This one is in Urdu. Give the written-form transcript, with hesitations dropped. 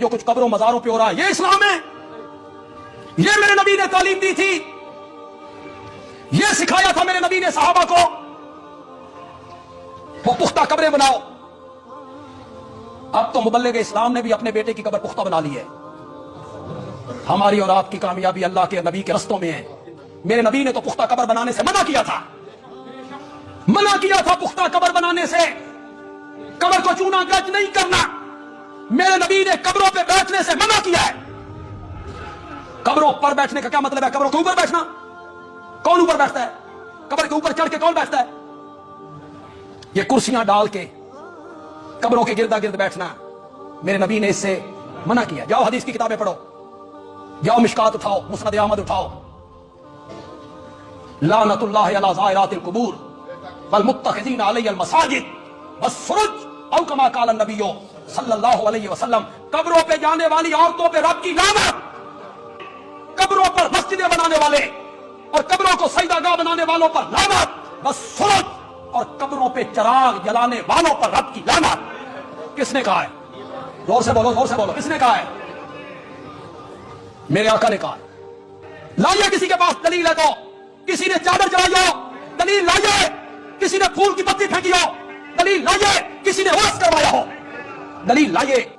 جو کچھ قبروں مزاروں پہ ہو رہا ہے یہ اسلام ہے؟ یہ میرے نبی نے تعلیم دی تھی، یہ سکھایا تھا میرے نبی نے صحابہ کو، وہ پختہ قبریں بناؤ۔ اب تو مبلغ اسلام نے بھی اپنے بیٹے کی قبر پختہ بنا لی ہے۔ ہماری اور آپ کی کامیابی اللہ کے نبی کے رستوں میں ہے۔ میرے نبی نے تو پختہ قبر بنانے سے منع کیا تھا، منع کیا تھا پختہ قبر بنانے سے، قبر کو چونا گج نہیں کرنا۔ میرے نبی نے قبروں پہ بیٹھنے سے منع کیا ہے۔ قبروں پر بیٹھنے کا کیا مطلب ہے؟ قبروں کے اوپر بیٹھنا؟ کون اوپر بیٹھتا ہے؟ قبر کے اوپر چڑھ کے کون بیٹھتا ہے؟ یہ کرسیاں ڈال کے قبروں کے گردا گرد بیٹھنا میرے نبی نے اس سے منع کیا۔ جاؤ حدیث کی کتابیں پڑھو، جاؤ مشکات اٹھاؤ، مسند احمد اٹھاؤ۔ لعنت اللہ علی زائرات القبور والمتخذین علی المساجد والسرج او کما قال النبی صلی اللہ علیہ وسلم۔ قبروں پہ جانے والی عورتوں پہ رب کی لعنت، قبروں پر مسجدیں بنانے والے اور قبروں کو سجدہ گاہ بنانے والوں پر لعنت، والسرج اور قبروں پہ چراغ جلانے والوں پر رب کی لعنت۔ کس نے کہا ہے؟ زور سے بولو، زور سے بولو، کس نے کہا ہے؟ میرے آقا نے کہا ہے۔ لائیے کسی کے پاس دلیل ہے تو، کسی نے چادر چڑھائی ہو دلیل لائیے، کسی نے پھول کی پتی پھینکی ہو دلیل لائیے، کسی نے عرس کروایا ہو دلیل لائیے۔